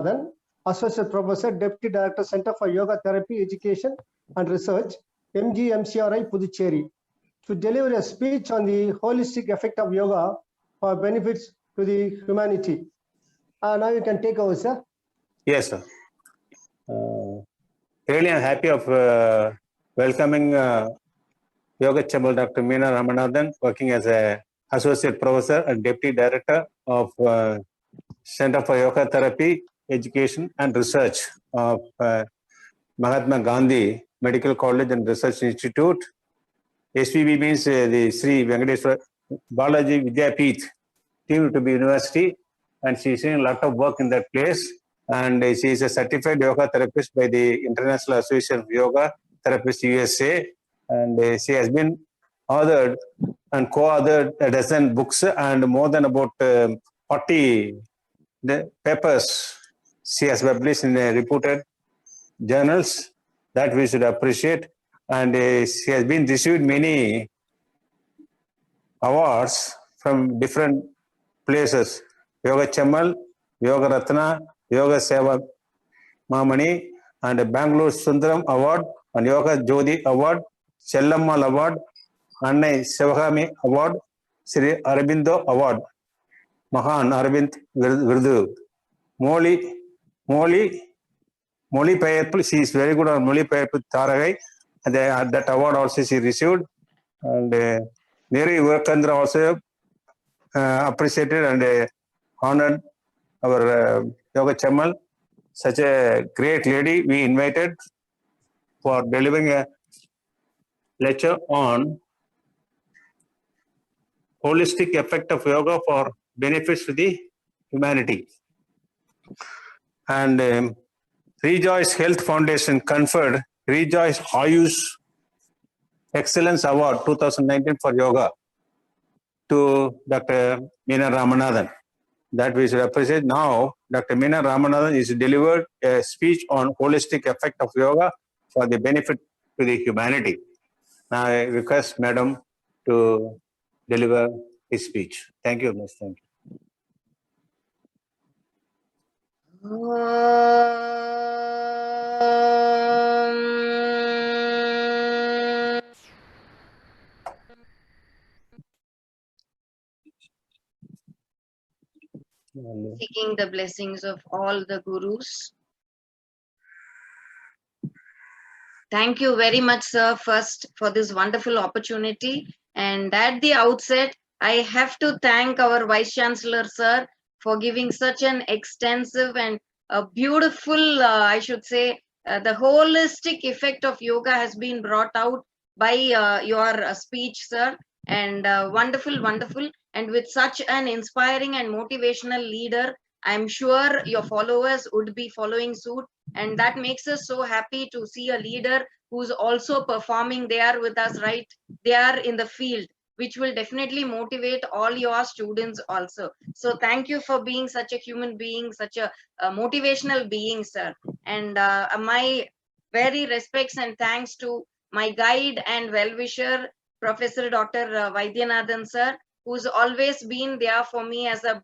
Then, Associate Professor, Deputy Director, Center for Yoga Therapy, Education and Research, MGMCRI, Puducherry, to deliver a speech on the holistic effect of yoga for benefits to the humanity. Now you can take over, sir. Yes, sir. Really, I'm happy of welcoming Yoga Chamal Dr. Meena Ramanathan, working as a Associate Professor and Deputy Director of Center for Yoga Therapy, Education and Research of Mahatma Gandhi Medical College and Research Institute. SPB means the Sri Venkateswara Balaji Vidyapeeth deemed to be university, and she is doing a lot of work in that place. And she is a certified yoga therapist by the International Association of Yoga Therapists USA. And she has been authored and co-authored a dozen books and more than about 40 papers she has published in reputed journals that we should appreciate. And she has been received many awards from different places: Yoga Chamal, Yoga Ratna, Yoga Seva Mamani, and Bangalore Sundaram Award, and Yoga Jodi Award, Chellammal Award, Annai Sivagami Award, Sri Arabindo Award, Mahan Arabind Virdu, Moli Payapul. She is very good on Moli Payapul Taragai. And that award also she received. And Neri Workandra also appreciated and honored our Yoga Chamal, such a great lady we invited for delivering a lecture on holistic effect of yoga for benefits to the humanity. And Rejoice Health Foundation conferred Rejoice Ayush Excellence Award 2019 for yoga to Dr. Meena Ramanathan. That we should appreciate. Now, Dr. Meena Ramanathan is delivered a speech on holistic effect of yoga for the benefit to the humanity. Now, I request Madam to deliver his speech. Thank you, Miss. Thank you. Seeking the blessings of all the gurus. Thank you very much, sir, first for this wonderful opportunity. And at the outset, I have to thank our Vice Chancellor, sir, for giving such an extensive and beautiful, I should say, the holistic effect of yoga has been brought out by your speech, sir. And wonderful, wonderful. And with such an inspiring and motivational leader, I'm sure your followers would be following suit. And that makes us so happy to see a leader who's also performing there with us, right there in the field, which will definitely motivate all your students also. So thank you for being such a human being, such a motivational being, sir. And my very respects and thanks to my guide and well-wisher, Professor Dr. Vaidyanathan, sir, who's always been there for me as a,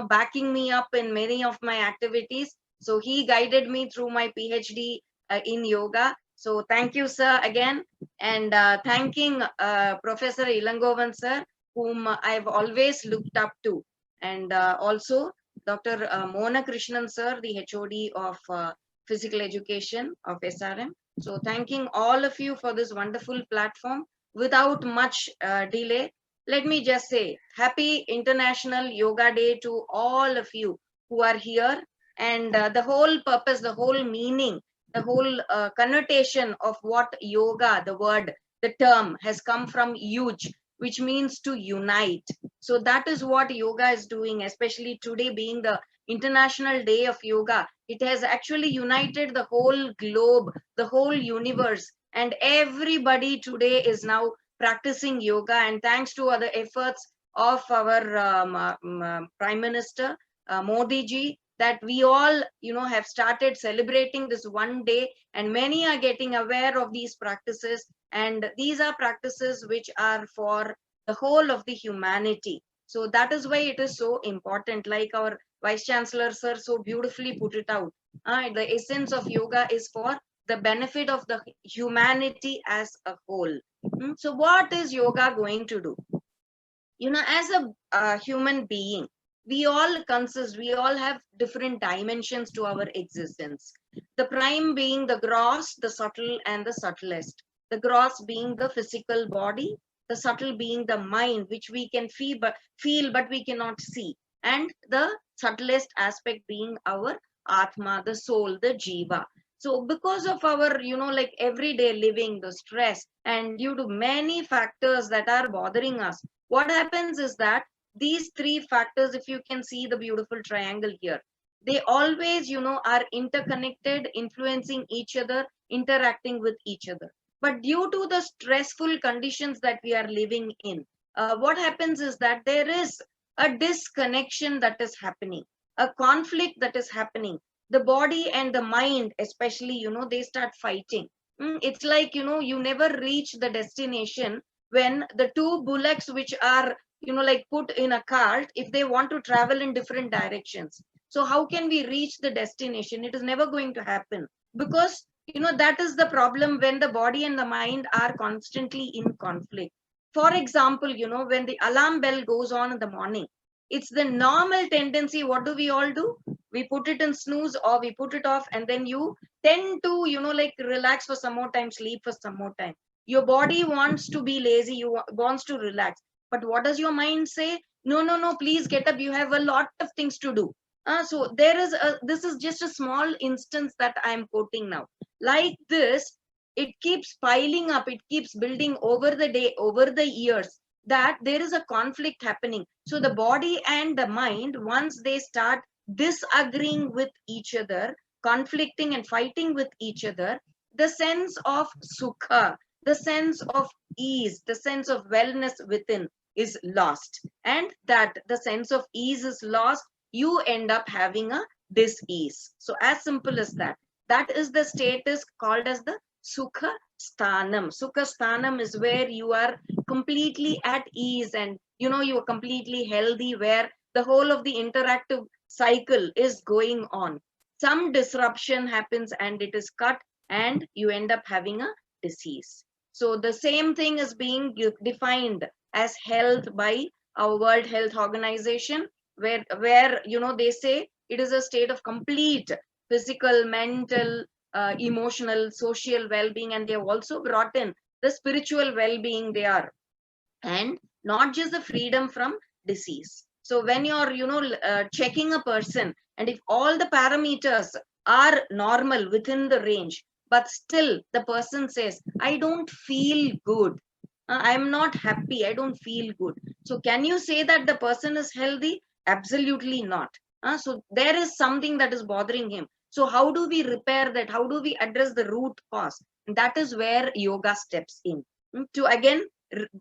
backing me up in many of my activities. So he guided me through my PhD in yoga. So thank you, sir, again. And thanking Professor Ilangovan, sir, whom I've always looked up to. And also Dr. Mona Krishnan, sir, the HOD of Physical Education of SRM. So thanking all of you for this wonderful platform. Without much delay, let me just say Happy International Yoga Day to all of you who are here. And the whole purpose, the whole meaning, the whole connotation of what yoga, the word, the term has come from yuj, which means to unite. So that is what yoga is doing, especially today being the International Day of Yoga. It has actually united the whole globe, the whole universe, and everybody today is now practicing yoga. And thanks to other efforts of our Prime Minister Modi ji, that we all have started celebrating this one day, and many are getting aware of these practices, and these are practices which are for the whole of the humanity. So that is why it is so important. Like our Vice Chancellor sir so beautifully put it out. The essence of yoga is for the benefit of the humanity as a whole. So what is yoga going to do? As a human being, we all have different dimensions to our existence. The prime being the gross, the subtle, and the subtlest. The gross being the physical body, the subtle being the mind, which we can feel but we cannot see, and the subtlest aspect being our atma, the soul, the jiva. So because of our like everyday living, the stress, and due to many factors that are bothering us, what happens is that these three factors, if you can see the beautiful triangle here, they always are interconnected, influencing each other, interacting with each other. But due to the stressful conditions that we are living in, what happens is that there is a disconnection that is happening, a conflict that is happening. The body and the mind especially, they start fighting. It's like you never reach the destination when the two bullocks which are like put in a cart, if they want to travel in different directions, so how can we reach the destination? It is never going to happen, because that is the problem when the body and the mind are constantly in conflict. For example, when the alarm bell goes on in the morning, it's the normal tendency. What do we all do? We put it in snooze or we put it off, and then you tend to like relax for some more time, sleep for some more time. Your body wants to be lazy, wants to relax, but what does your mind say? No, please get up, you have a lot of things to do. So this is just a small instance that I am quoting now. Like this, it keeps piling up, it keeps building over the day, over the years, that there is a conflict happening. So the body and the mind, once they start disagreeing with each other, conflicting and fighting with each other, the sense of sukha, the sense of ease, the sense of wellness within is lost. And that the sense of ease is lost, you end up having a dis-ease. So as simple as that. That is the status called as the sukha sthanam. Sukha sthanam is where you are completely at ease, and you are completely healthy, where the whole of the interactive cycle is going on. Some disruption happens and it is cut, and you end up having a disease. So the same thing is being defined as health by our World Health Organization, where they say it is a state of complete physical, mental, emotional, social well-being, and they have also brought in the spiritual well-being there, and not just the freedom from disease. So when you're checking a person, and if all the parameters are normal within the range, but still the person says, I don't feel good, I'm not happy, I don't feel good, so can you say that the person is healthy? Absolutely not. So there is something that is bothering him. So how do we repair that? How do we address the root cause? And that is where yoga steps in, to again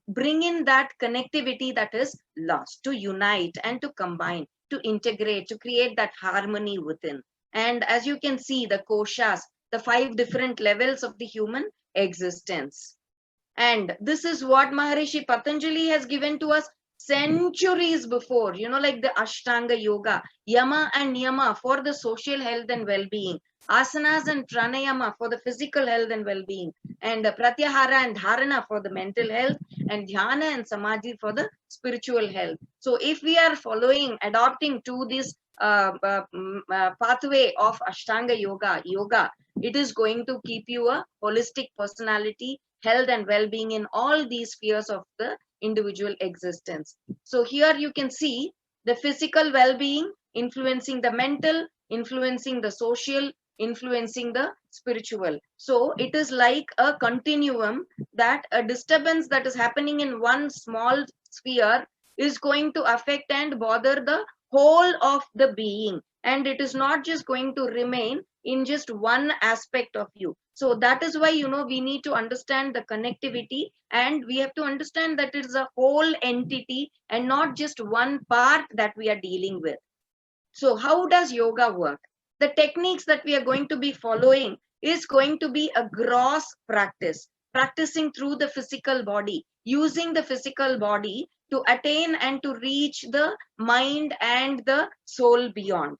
bring in that connectivity that is lost, to unite and to combine, to integrate, to create that harmony within. And as you can see, the koshas, the 5 different levels of the human existence. And this is what Maharishi Patanjali has given to us centuries before, like the Ashtanga Yoga, Yama and Niyama for the social health and well-being, asanas and pranayama for the physical health and well-being, and pratyahara and dharana for the mental health, and dhyana and samadhi for the spiritual health. So if we are adopting to this pathway of Ashtanga Yoga, it is going to keep you a holistic personality, health and well-being in all these spheres of the individual existence. So here you can see the physical well-being influencing the mental, influencing the social, influencing the spiritual. So it is like a continuum, that a disturbance that is happening in one small sphere is going to affect and bother the whole of the being, and it is not just going to remain in just one aspect of you. So that is why we need to understand the connectivity, and we have to understand that it is a whole entity and not just one part that we are dealing with. So how does yoga work? The techniques that we are going to be following is going to be a gross practice, practicing through the physical body, using the physical body to attain and to reach the mind and the soul beyond.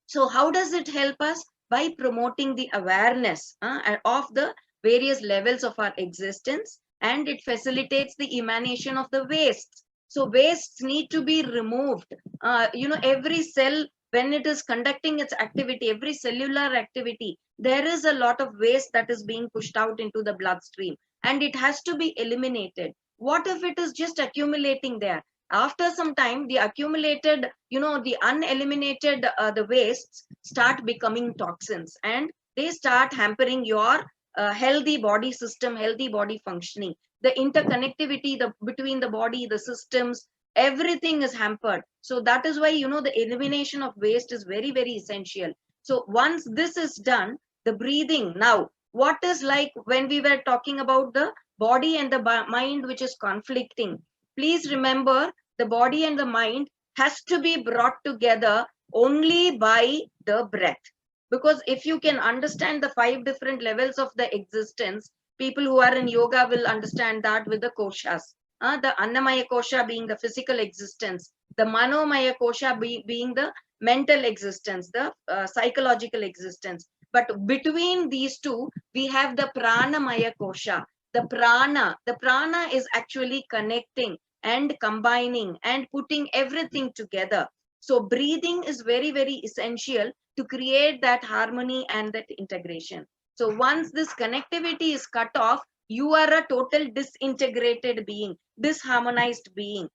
So how does it help us? By promoting the awareness of the various levels of our existence, and it facilitates the emanation of the wastes. So wastes need to be removed. Every cell, when it is conducting its activity, every cellular activity, there is a lot of waste that is being pushed out into the bloodstream, and it has to be eliminated. What if it is just accumulating there? After some time, the accumulated, the uneliminated, the wastes start becoming toxins, and they start hampering your healthy body system, healthy body functioning. The interconnectivity between the body, the systems, everything is hampered. So that is why, the elimination of waste is very, very essential. So once this is done, the breathing. Now, what is like when we were talking about the body and the mind, which is conflicting? Please remember, the body and the mind has to be brought together only by the breath. Because if you can understand the 5 different levels of the existence, people who are in yoga will understand that with the koshas. The Annamaya kosha being the physical existence, the Manomaya kosha being the mental existence, the psychological existence. But between these two, we have the Pranamaya kosha. The prana is actually connecting and combining and putting everything together. So breathing is very, very essential to create that harmony and that integration. So once this connectivity is cut off, you are a total disintegrated being, disharmonized being,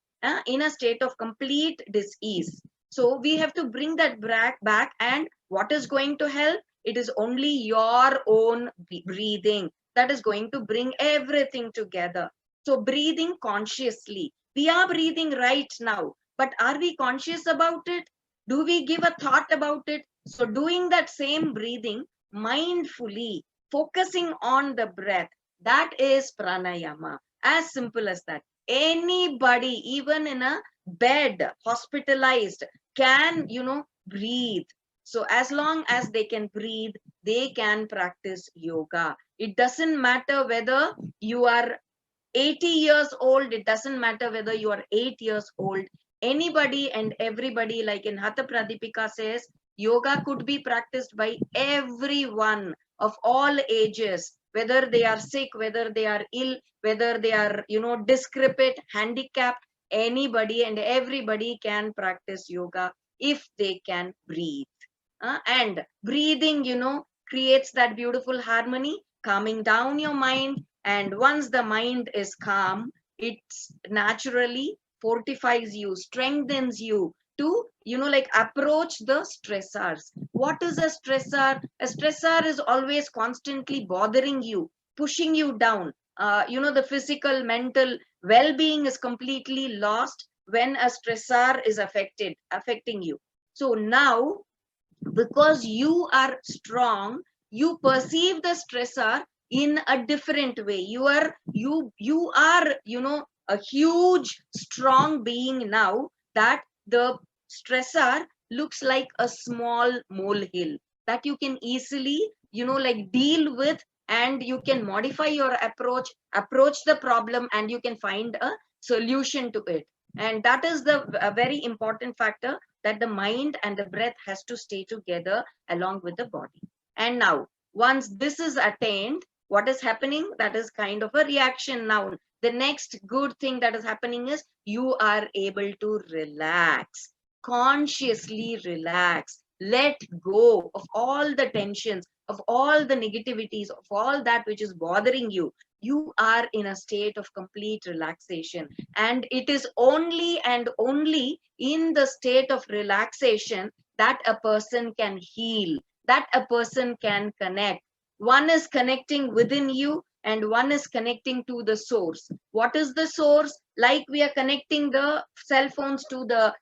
in a state of complete dis-ease. So we have to bring that back, and what is going to help? It is only your own breathing that is going to bring everything together. So breathing consciously. We are breathing right now, but are we conscious about it? Do we give a thought about it? So doing that same breathing mindfully, focusing on the breath, that is pranayama. As simple as that. Anybody, even in a bed, hospitalized, can, breathe. So as long as they can breathe, they can practice yoga. It doesn't matter whether you are 80 years old, it doesn't matter whether you are 8 years old. Anybody and everybody, like in Hatha Pradipika says, yoga could be practiced by everyone of all ages, whether they are sick, whether they are ill, whether they are, discrepant, handicapped. Anybody and everybody can practice yoga if they can breathe. And breathing, creates that beautiful harmony, calming down your mind. And once the mind is calm, it naturally fortifies you, strengthens you to, approach the stressors. What is a stressor? A stressor is always constantly bothering you, pushing you down. The physical, mental well-being is completely lost when a stressor is affecting you. So now, because you are strong, you perceive the stressor in a different way. You are a huge strong being now, that the stressor looks like a small molehill that you can easily deal with, and you can modify your approach the problem, and you can find a solution to it. And that is a very important factor, that the mind and the breath has to stay together along with the body. And now, once this is attained, what is happening? That is kind of a reaction now. The next good thing that is happening is you are able to relax, consciously relax, let go of all the tensions, of all the negativities, of all that which is bothering you. You are in a state of complete relaxation. And it is only and only in the state of relaxation that a person can heal, that a person can connect. One is connecting within you, and one is connecting to the source. What is the source? Like we are connecting the cell phones to the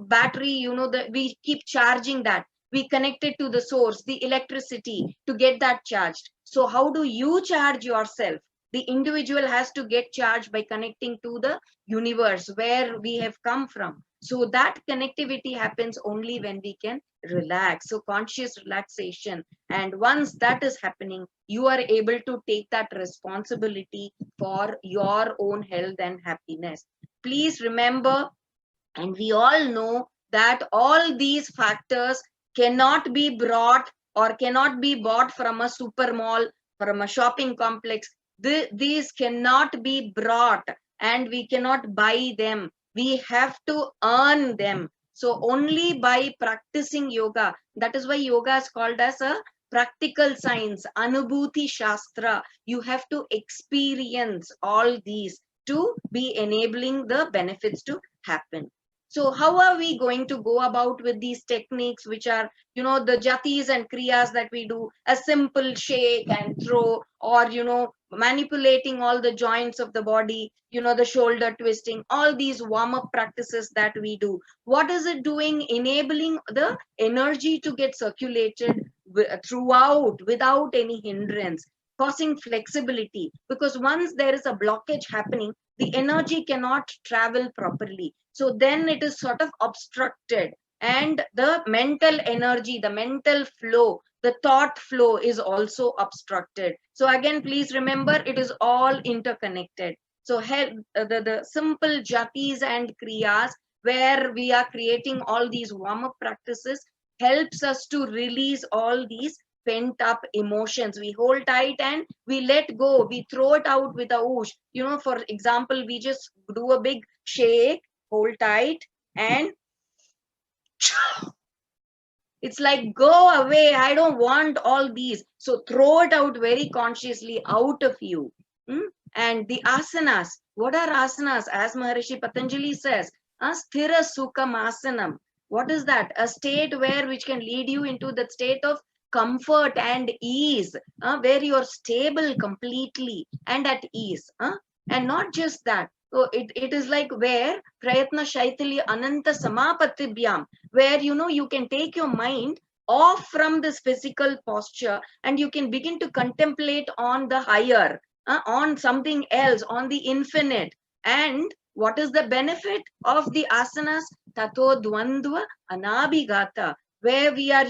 battery, we keep charging that. We connect it to the source, the electricity, to get that charged. So how do you charge yourself? The individual has to get charged by connecting to the universe where we have come from. So that connectivity happens only when we can relax. So conscious relaxation. And once that is happening, you are able to take that responsibility for your own health and happiness. Please remember, and we all know that all these factors cannot be brought or cannot be bought from a super mall, from a shopping complex. These cannot be brought and we cannot buy them. We have to earn them. So only by practicing yoga, that is why yoga is called as a practical science, Anubhuti Shastra. You have to experience all these to be enabling the benefits to happen. So how are we going to go about with these techniques, which are, the jatis and kriyas that we do, a simple shake and throw, or, manipulating all the joints of the body, the shoulder twisting, all these warm-up practices that we do. What is it doing? Enabling the energy to get circulated throughout without any hindrance, causing flexibility, because once there is a blockage happening, the energy cannot travel properly. So then it is sort of obstructed, and the mental energy, the mental flow, the thought flow is also obstructed. So again, please remember, it is all interconnected. So the simple jatis and kriyas, where we are creating all these warm-up practices, helps us to release all these pent up emotions. We hold tight and we let go. We throw it out with a whoosh. For example, we just do a big shake, hold tight, and it's like, go away. I don't want all these. So throw it out very consciously out of you. And the asanas. What are asanas? As Maharishi Patanjali says, sthira sukham asanam. What is that? A state which can lead you into that state of comfort and ease, where you're stable completely and at ease. And not just that. So it is like where prayatna shaitali ananta samapatibhyam, where you can take your mind off from this physical posture and you can begin to contemplate on the higher, on something else, on the infinite. And what is the benefit of the asanas? Tato dvandva anabhigata, where we are,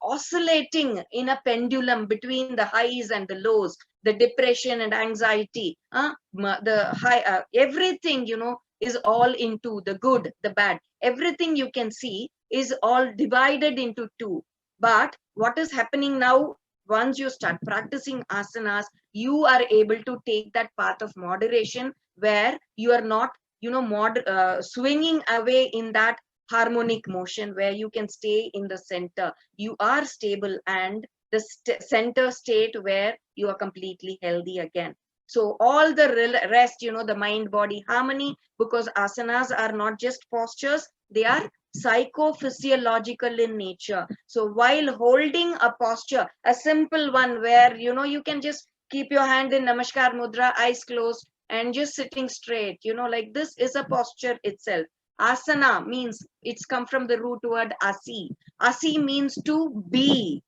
oscillating in a pendulum between the highs and the lows, the depression and anxiety, the high, everything, is all into the good, the bad. Everything you can see is all divided into two. But what is happening now, once you start practicing asanas, you are able to take that path of moderation, where you are not, swinging away in that harmonic motion, where you can stay in the center. You are stable and the center state where you are completely healthy again. So all the rest, the mind body harmony, because asanas are not just postures, they are psychophysiological in nature. So while holding a posture, a simple one where you can just keep your hand in namaskar mudra, eyes closed, and just sitting straight, like this is a posture itself. Asana means, it's come from the root word asi. Asi means to be,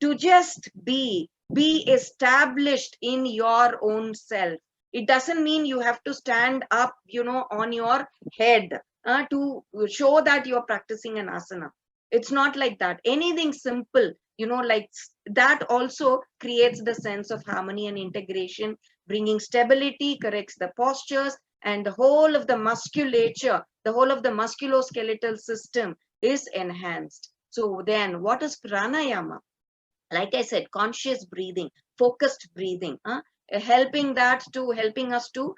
to just be established in your own self. It doesn't mean you have to stand up, on your head to show that you're practicing an asana. It's not like that. Anything simple, like that also creates the sense of harmony and integration, bringing stability, corrects the postures, and the whole of the musculature, the whole of the musculoskeletal system is enhanced. So then what is pranayama? Like I said, conscious breathing, focused breathing, helping us to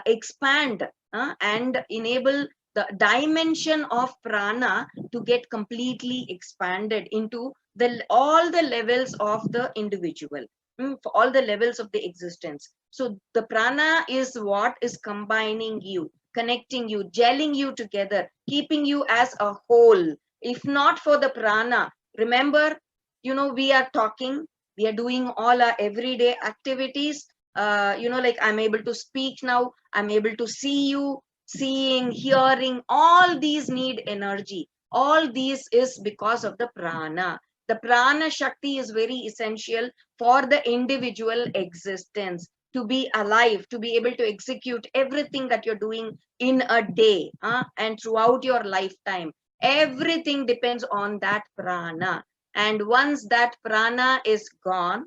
expand and enable the dimension of prana to get completely expanded into all the levels of the individual, for all the levels of the existence. So the prana is what is combining you, connecting you, gelling you together, keeping you as a whole. If not for the prana, remember, we are talking, we are doing all our everyday activities, like I'm able to speak now, I'm able to see you, seeing, hearing, all these need energy. All these is because of the prana. The prana shakti is very essential for the individual existence. to be alive, to be able to execute everything that you're doing in a day and throughout your lifetime. Everything depends on that prana. And once that prana is gone,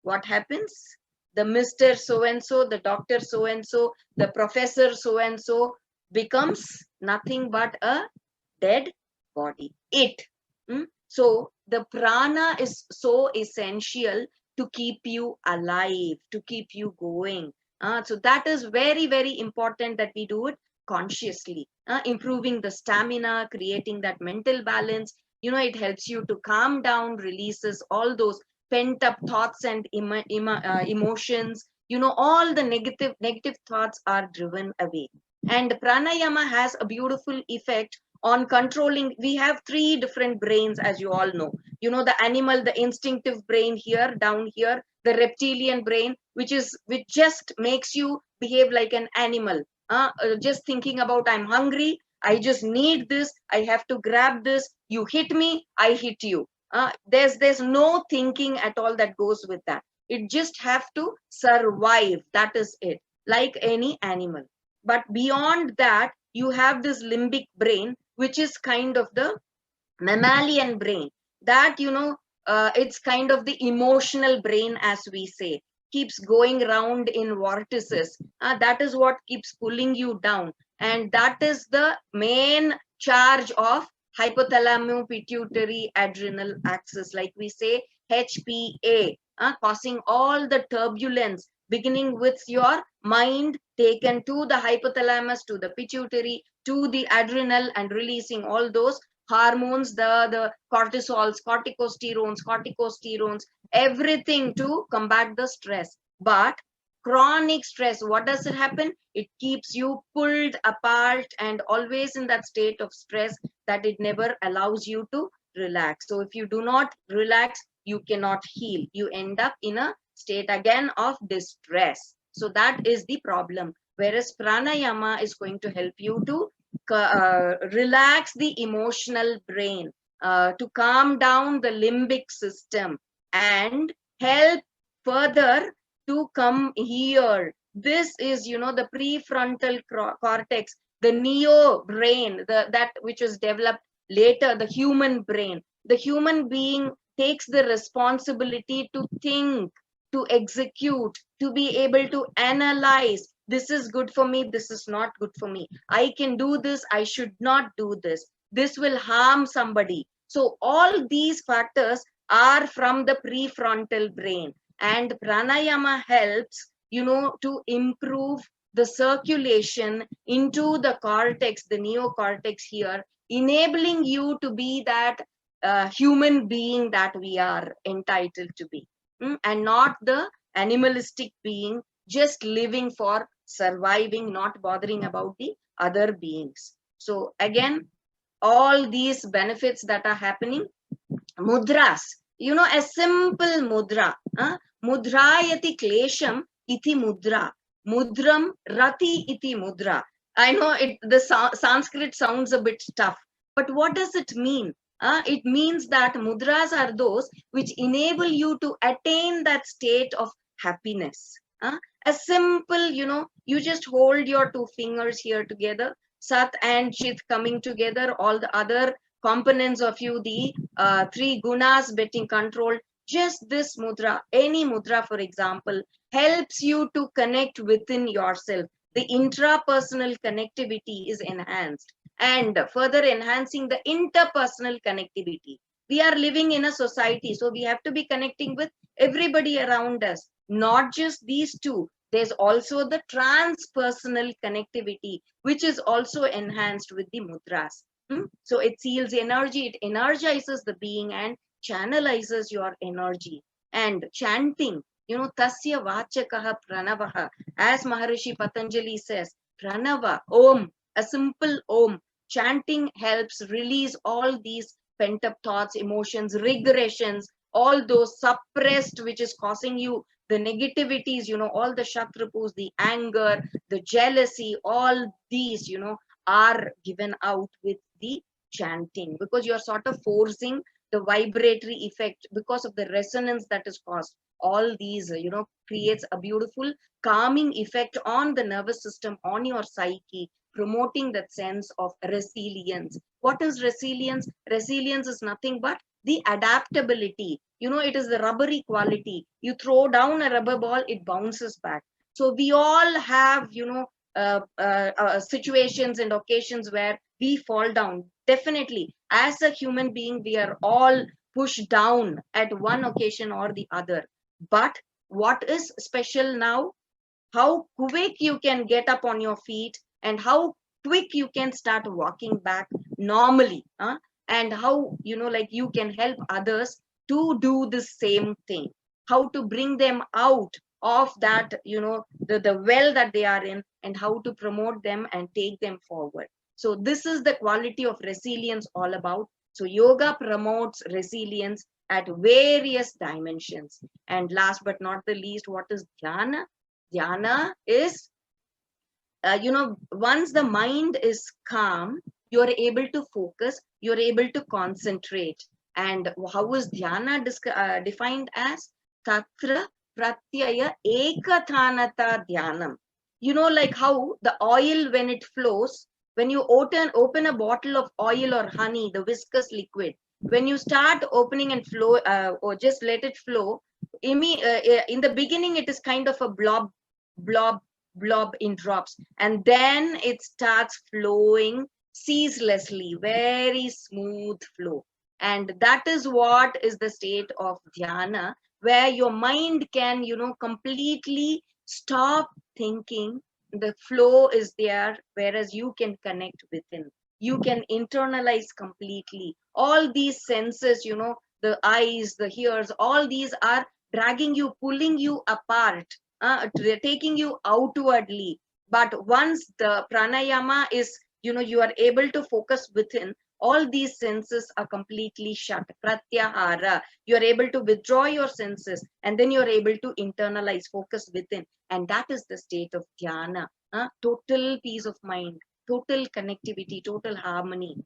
what happens? The Mr. So-and-so, the doctor so-and-so, the professor so-and-so becomes nothing but a dead body. So the prana is so essential to keep you alive, to keep you going. So that is very, very important that we do it consciously, improving the stamina, creating that mental balance. It helps you to calm down, releases all those pent up thoughts and emotions. All the negative thoughts are driven away. And pranayama has a beautiful effect on controlling. We have 3 different brains, as you all know. The animal, the instinctive brain here, down here, the reptilian brain, which just makes you behave like an animal. Just thinking about, I'm hungry, I just need this, I have to grab this, you hit me, I hit you. There's no thinking at all that goes with that. It just have to survive. That is it, like any animal. But beyond that, you have this limbic brain, which is kind of the mammalian brain. That, it's kind of the emotional brain, as we say, keeps going around in vortices. That is what keeps pulling you down. And that is the main charge of hypothalamo pituitary adrenal axis, like we say HPA, causing all the turbulence, beginning with your mind, taken to the hypothalamus, to the pituitary, to the adrenal, and releasing all those hormones, the cortisols, corticosterones, everything to combat the stress. But chronic stress, what does it happen? It keeps you pulled apart and always in that state of stress that it never allows you to relax. So if you do not relax, you cannot heal. You end up in a state again of distress. So that is the problem. Whereas pranayama is going to help you to relax the emotional brain, to calm down the limbic system, and help further to come here. This is, the prefrontal cortex, the neo brain, that which was developed later, the human brain. The human being takes the responsibility to think, to execute, to be able to analyze. This is good for me, this is not good for me. I can do this, I should not do this. This will harm somebody. So all these factors are from the prefrontal brain. And pranayama helps, to improve the circulation into the cortex, the neocortex here, enabling you to be that human being that we are entitled to be, and not the animalistic being, just living for surviving, not bothering about the other beings. So again, all these benefits that are happening. Mudras, a simple mudra. Mudrayati klesham iti mudra. Mudram rati iti mudra. I know the Sanskrit sounds a bit tough, but what does it mean? It means that mudras are those which enable you to attain that state of happiness. A simple, you just hold your 2 fingers here together, Sat and Chit coming together, all the other components of you, the 3 gunas getting controlled. Just this mudra, any mudra, for example, helps you to connect within yourself. The intrapersonal connectivity is enhanced, and further enhancing the interpersonal connectivity. We are living in a society, so we have to be connecting with everybody around us, not just these 2. There's also the transpersonal connectivity, which is also enhanced with the mudras. So it seals energy, it energizes the being and channelizes your energy. And chanting, tasya vachakaha pranavaha, as Maharishi Patanjali says, pranava, om, a simple om. Chanting helps release all these pent up thoughts, emotions, regressions, all those suppressed, which is causing you the negativities, all the shatrupus, the anger, the jealousy, all these, are given out with the chanting, because you're sort of forcing the vibratory effect because of the resonance that is caused. all these, creates a beautiful calming effect on the nervous system, on your psyche, promoting that sense of resilience. What is resilience? Resilience is nothing but the adaptability. It is the rubbery quality. You throw down a rubber ball, it bounces back. So we all have, situations and occasions where we fall down. Definitely, as a human being, we are all pushed down at one occasion or the other. But what is special now? How quick you can get up on your feet, and how quick you can start walking back normally, and how you can help others to do the same thing, how to bring them out of that, the well that they are in, and how to promote them and take them forward. So this is the quality of resilience all about. So yoga promotes resilience at various dimensions. And last but not the least, what is dhyana? Dhyana is, once the mind is calm, you're able to focus, you're able to concentrate. And how is dhyana defined as? Tatra pratyaya ekathanata dhyanam. Like how the oil, when it flows, when you open a bottle of oil or honey, the viscous liquid, when you start opening and flow, or just let it flow, in the beginning, it is kind of a blob in drops, and then it starts flowing ceaselessly, very smooth flow. And that is what is the state of dhyana, where your mind can, completely stop thinking. The flow is there, whereas you can connect within. You can internalize completely. All these senses, the eyes, the ears, all these are dragging you, pulling you apart, taking you outwardly. But once the pranayama is, you are able to focus within, all these senses are completely shut. Pratyahara. You are able to withdraw your senses, and then you are able to internalize, focus within. And that is the state of dhyana. Total peace of mind, total connectivity, total harmony.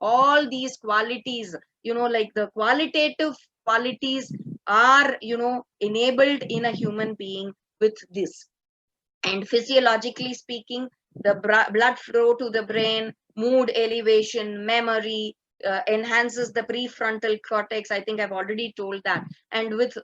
All these qualities, like the qualitative qualities are, enabled in a human being with this. And physiologically speaking, the blood flow to the brain, mood elevation, memory, enhances the prefrontal cortex. I think I've already told that. And with,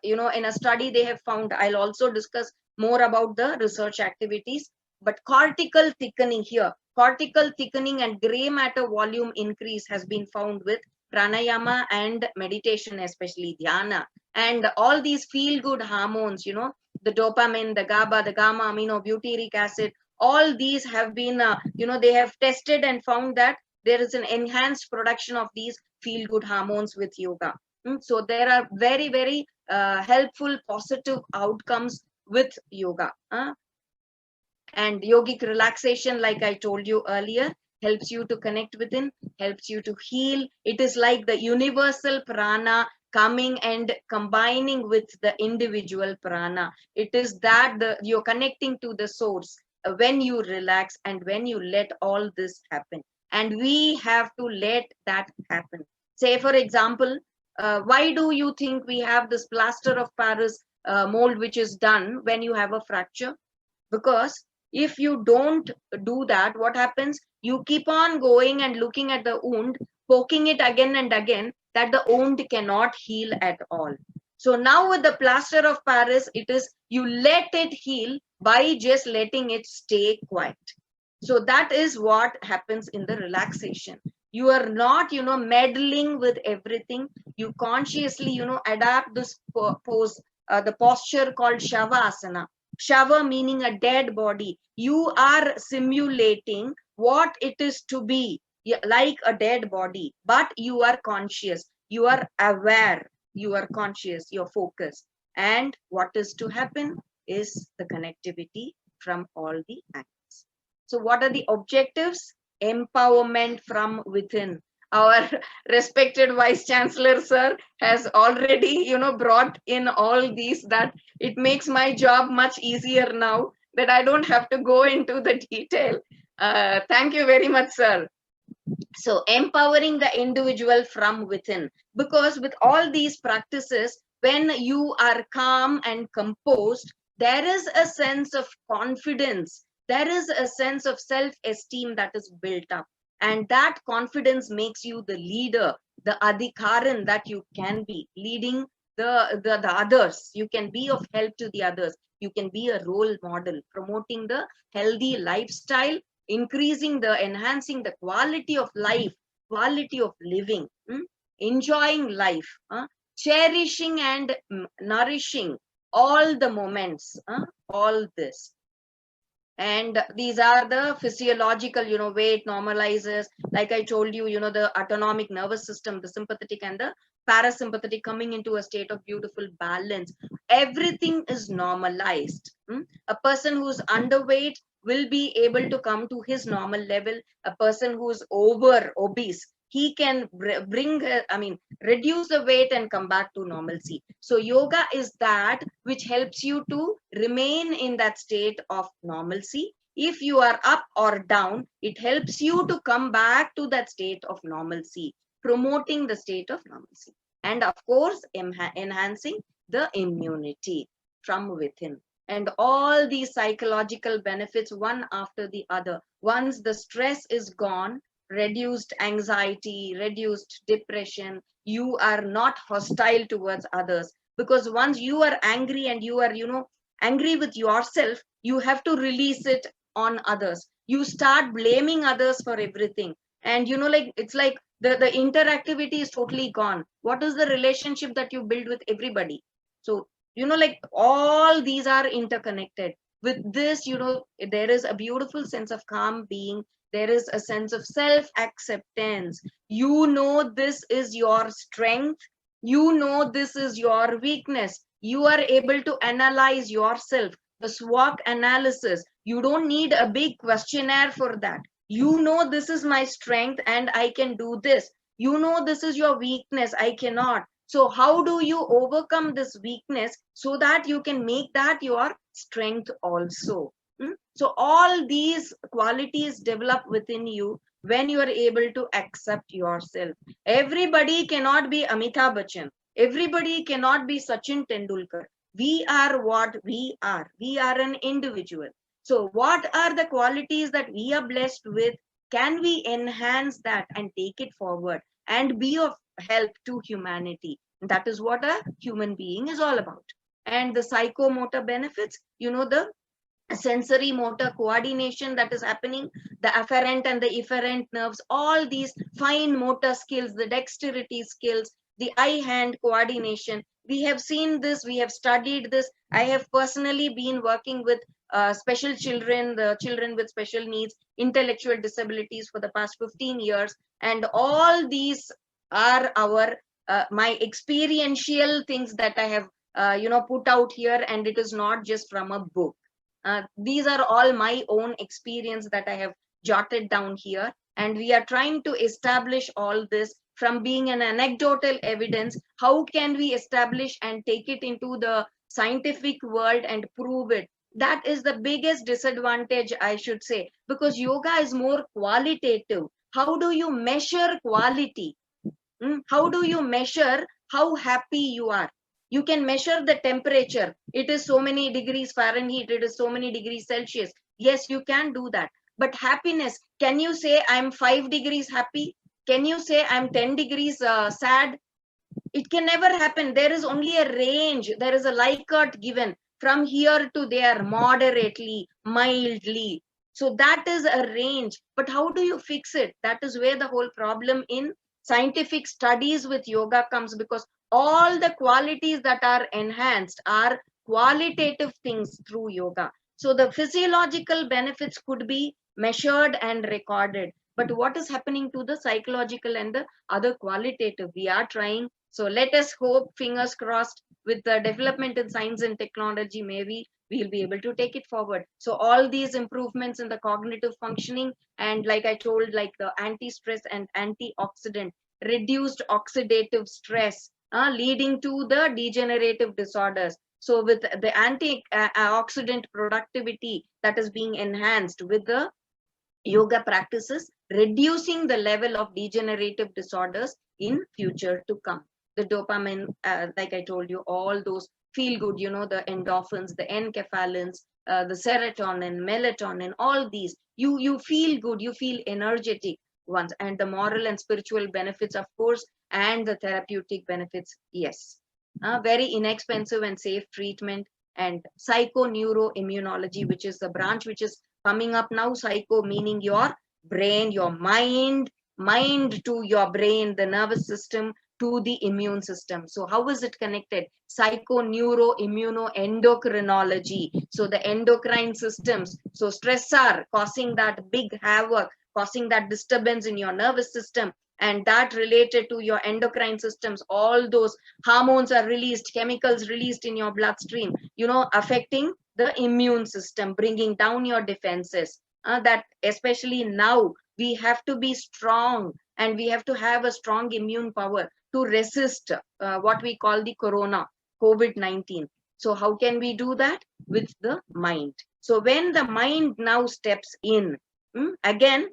in a study they have found, I'll also discuss more about the research activities, but cortical thickening here, cortical thickening and gray matter volume increase has been found with pranayama and meditation, especially dhyana. And all these feel good hormones, the dopamine, the GABA, the gamma aminobutyric acid, all these have been, they have tested and found that there is an enhanced production of these feel good hormones with yoga. So there are very, very helpful, positive outcomes with yoga. And yogic relaxation, like I told you earlier, helps you to connect within, helps you to heal. It is like the universal prana coming and combining with the individual prana. It is that you're connecting to the source when you relax and when you let all this happen. And we have to let that happen. Say, for example, why do you think we have this plaster of Paris mold which is done when you have a fracture? Because if you don't do that, what happens? You keep on going and looking at the wound, poking it again and again, that the wound cannot heal at all. So now with the plaster of Paris, it is you let it heal by just letting it stay quiet. So that is what happens in the relaxation. You are not, meddling with everything. You consciously, adapt this pose, the posture called Shavasana. Shava meaning a dead body. You are simulating what it is to be like a dead body, but you are conscious, you are aware, you are conscious, you're focused. And what is to happen is the connectivity from all the angles. So what are the objectives? Empowerment from within. Our respected Vice Chancellor, sir, has already, brought in all these, that it makes my job much easier now that I don't have to go into the detail. Thank you very much, sir. So empowering the individual from within, because with all these practices, when you are calm and composed, there is a sense of confidence. There is a sense of self-esteem that is built up. And that confidence makes you the leader, the adhikaran that you can be, leading the others. You can be of help to the others. You can be a role model, promoting the healthy lifestyle, enhancing the quality of life, quality of living, enjoying life, cherishing and nourishing all the moments, all this. And these are the physiological, way it normalizes. Like I told you, the autonomic nervous system, the sympathetic and the parasympathetic coming into a state of beautiful balance. Everything is normalized. A person who's underweight will be able to come to his normal level. A person who's obese, he can reduce the weight and come back to normalcy. So yoga is that which helps you to remain in that state of normalcy. If you are up or down, it helps you to come back to that state of normalcy, promoting the state of normalcy. And of course, enhancing the immunity from within. And all these psychological benefits, one after the other. Once the stress is gone, reduced anxiety, reduced depression, you are not hostile towards others. Because once you are angry and you are, angry with yourself, you have to release it on others. You start blaming others for everything. And, it's like the interactivity is totally gone. What is the relationship that you build with everybody? So, all these are interconnected. With this, there is a beautiful sense of calm being. There is a sense of self-acceptance. This is your strength. This is your weakness. You are able to analyze yourself. The SWOT analysis. You don't need a big questionnaire for that. This is my strength and I can do this. This is your weakness. I cannot. So how do you overcome this weakness so that you can make that your strength also? So all these qualities develop within you when you are able to accept yourself. Everybody cannot be Amitabh Bachchan. Everybody cannot be Sachin Tendulkar. We are what we are. We are an individual. So what are the qualities that we are blessed with? Can we enhance that and take it forward and be of help to humanity? That is what a human being is all about. And the psychomotor benefits, the sensory motor coordination that is happening, the afferent and the efferent nerves, all these fine motor skills, the dexterity skills, the eye-hand coordination. We have seen this, we have studied this. I have personally been working with special children, the children with special needs, intellectual disabilities for the past 15 years. And all these are our my experiential things that I have put out here, and it is not just from a book. These are all my own experience that I have jotted down here, and we are trying to establish all this from being an anecdotal evidence. How can we establish and take it into the scientific world and prove it? That is the biggest disadvantage, I should say, because yoga is more qualitative. How do you measure quality? How do you measure how happy you are? You can measure the temperature. It is so many degrees Fahrenheit. It is so many degrees Celsius. Yes, you can do that. But happiness, can you say I'm 5 degrees happy? Can you say I'm 10 degrees sad? It can never happen. There is only a range. There is a Likert given from here to there, moderately, mildly. So that is a range. But how do you fix it? That is where the whole problem in scientific studies with yoga comes, because all the qualities that are enhanced are qualitative things through yoga. So the physiological benefits could be measured and recorded. But what is happening to the psychological and the other qualitative? We are trying. So let us hope, fingers crossed, with the development in science and technology, maybe we'll be able to take it forward. So all these improvements in the cognitive functioning, and like I told, like the anti-stress and antioxidant, reduced oxidative stress, leading to the degenerative disorders. So with the antioxidant productivity that is being enhanced with the yoga practices, reducing the level of degenerative disorders in future to come. the dopamine, like I told you, all those feel good, you know, the endorphins, the enkephalins, the serotonin, melatonin, all these, you feel good, you feel energetic once. And the moral and spiritual benefits, of course, and the therapeutic benefits, yes. Very inexpensive and safe treatment. And psychoneuroimmunology, which is the branch which is coming up now. Psycho meaning your brain, your mind to your brain, the nervous system to the immune system. So how is it connected? Psychoneuroimmunoendocrinology. So the endocrine systems. So stress are causing that big havoc, causing that disturbance in your nervous system, and that related to your endocrine systems. All those hormones are released, chemicals released in your bloodstream, you know, affecting the immune system, bringing down your defenses. That especially now we have to be strong, and we have to have a strong immune power to resist what we call the corona, COVID-19. So how can we do that? With the mind. So when the mind now steps in, again,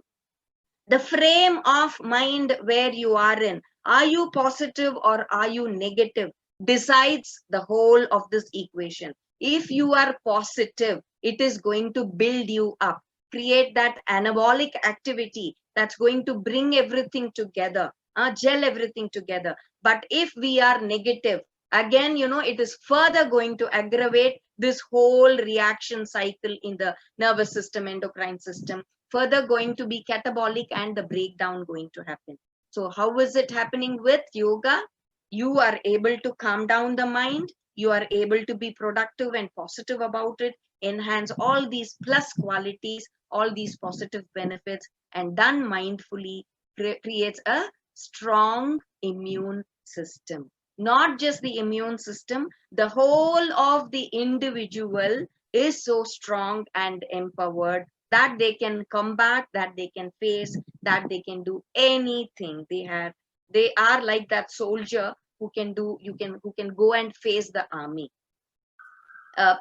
the frame of mind where you are in, are you positive or are you negative, decides the whole of this equation. If you are positive, it is going to build you up, create that anabolic activity that's going to bring everything together, gel everything together. But if we are negative, again, you know, it is further going to aggravate this whole reaction cycle in the nervous system, endocrine system, further going to be catabolic, and the breakdown going to happen. So how is it happening with yoga? You are able to calm down the mind. You are able to be productive and positive about it, enhance all these plus qualities, all these positive benefits, and done mindfully creates a strong immune system. Not just the immune system, the whole of the individual is so strong and empowered that they can combat, that they can face, that they can do anything. They are like that soldier who can go and face the army.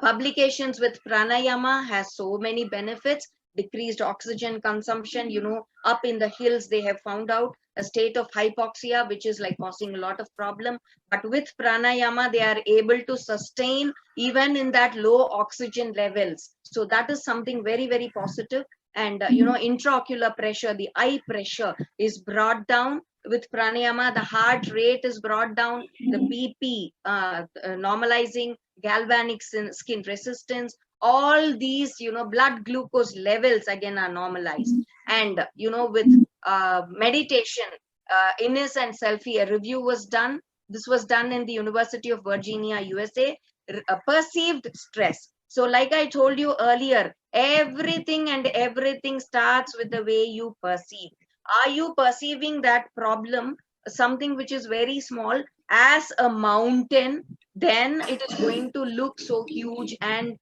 Publications with pranayama has so many benefits. Decreased oxygen consumption, you know, up in the hills they have found out a state of hypoxia, which is like causing a lot of problem. But with pranayama, they are able to sustain even in that low oxygen levels. So that is something very, very positive. And you know, intraocular pressure, the eye pressure is brought down with pranayama. The heart rate is brought down, the BP normalizing, galvanic skin resistance, all these, you know, blood glucose levels again are normalized. And you know, with meditation, Innes and Selfie, a review was done. This was done in the University of Virginia, USA. Perceived stress. So like I told you earlier, everything starts with the way you perceive. Are you perceiving that problem, something which is very small, as a mountain? Then it is going to look so huge. And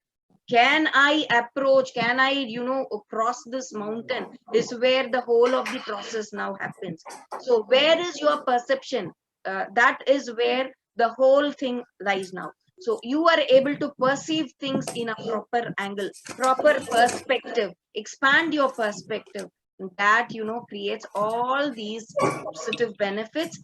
can I approach, can I, you know, cross this mountain, is where the whole of the process now happens. So where is your perception? That is where the whole thing lies now. So you are able to perceive things in a proper angle, proper perspective, expand your perspective. That, you know, creates all these positive benefits,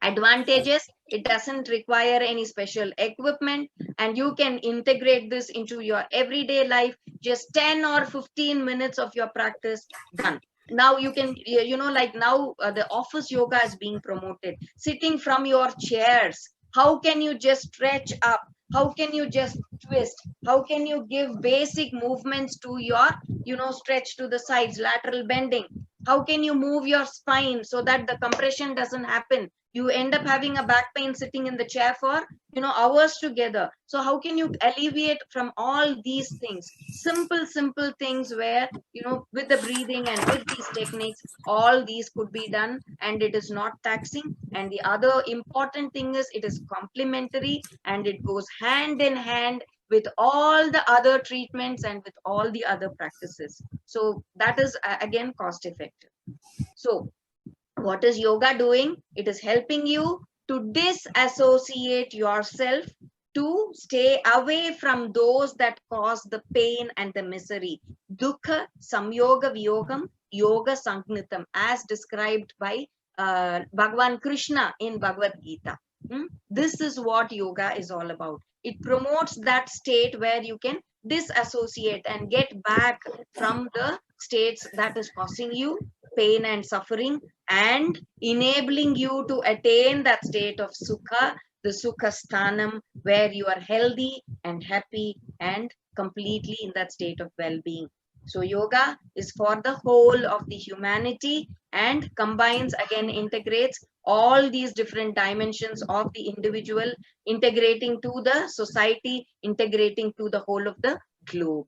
advantages. It doesn't require any special equipment, and you can integrate this into your everyday life. Just 10 or 15 minutes of your practice, done. Now you can, you know, like now the office yoga is being promoted, sitting from your chairs. How can you just stretch up? How can you just twist? How can you give basic movements to your, you know, stretch to the sides, lateral bending? How can you move your spine so that the compression doesn't happen? You end up having a back pain sitting in the chair for, you know, hours together. So how can you alleviate from all these things? Simple things where, you know, with the breathing and with these techniques, all these could be done, and it is not taxing. And the other important thing is it is complementary, and it goes hand in hand with all the other treatments and with all the other practices. So that is again cost effective. So what is yoga doing? It is helping you to disassociate yourself, to stay away from those that cause the pain and the misery. Dukkha samyoga viyogam yoga sanknitam, as described by Bhagavan Krishna in Bhagavad Gita. This is what yoga is all about. It promotes that state where you can disassociate and get back from the states that is causing you pain and suffering, and enabling you to attain that state of sukha, the sukha sthanam, where you are healthy and happy and completely in that state of well-being. So yoga is for the whole of the humanity and combines, again integrates all these different dimensions of the individual, integrating to the society, integrating to the whole of the globe.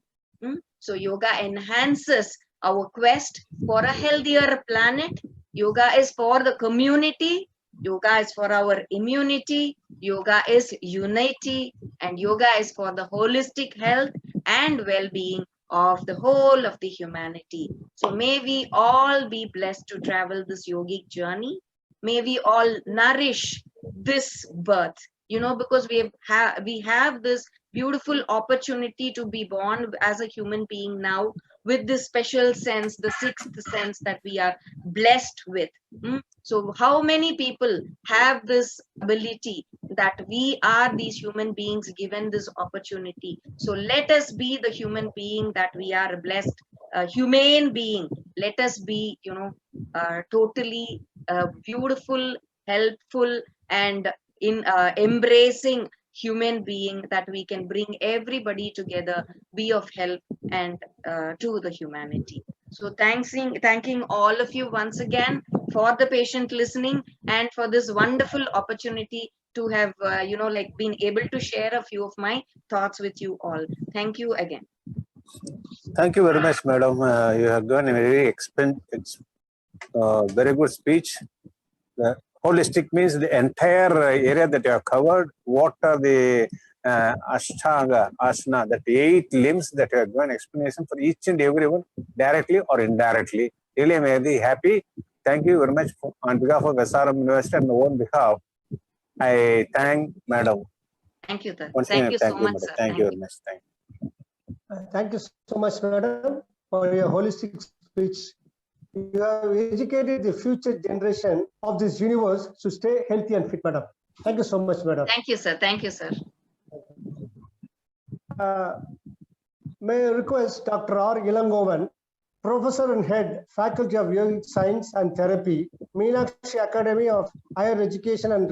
So yoga enhances our quest for a healthier planet. Yoga is for the community. Yoga is for our immunity. Yoga is unity, and yoga is for the holistic health and well-being of the whole of the humanity. So may we all be blessed to travel this yogic journey. May we all nourish this birth, because we have this beautiful opportunity to be born as a human being now, with this special sense, the sixth sense that we are blessed with. So how many people have this ability that we are these human beings given this opportunity? So let us be the human being that we are, blessed humane being. Let us be, totally beautiful, helpful, and in embracing human being, that we can bring everybody together, be of help and to the humanity. So thanking all of you once again for the patient listening and for this wonderful opportunity to have been able to share a few of my thoughts with you all. Thank you again. Thank you very much, madam. You have given a very very good speech. Holistic means the entire area that you have covered. What are the Ashtanga, Asana, that 8 limbs that you have given explanation for each and every one, directly or indirectly. Really, I'm very happy. Thank you very much on behalf of SRM University and on behalf. I thank madam. Thank you, sir. Once Thank again, you so much, sir. Thank you very much. Thank you so much, madam, for your holistic speech. You have educated the future generation of this universe to stay healthy and fit, madam. Thank you so much, madam. Thank you, sir. Thank you, sir. May I request Dr. R. Ilangovan, Professor and Head, Faculty of Yogic Science and Therapy, Meenakshi Academy of Higher Education and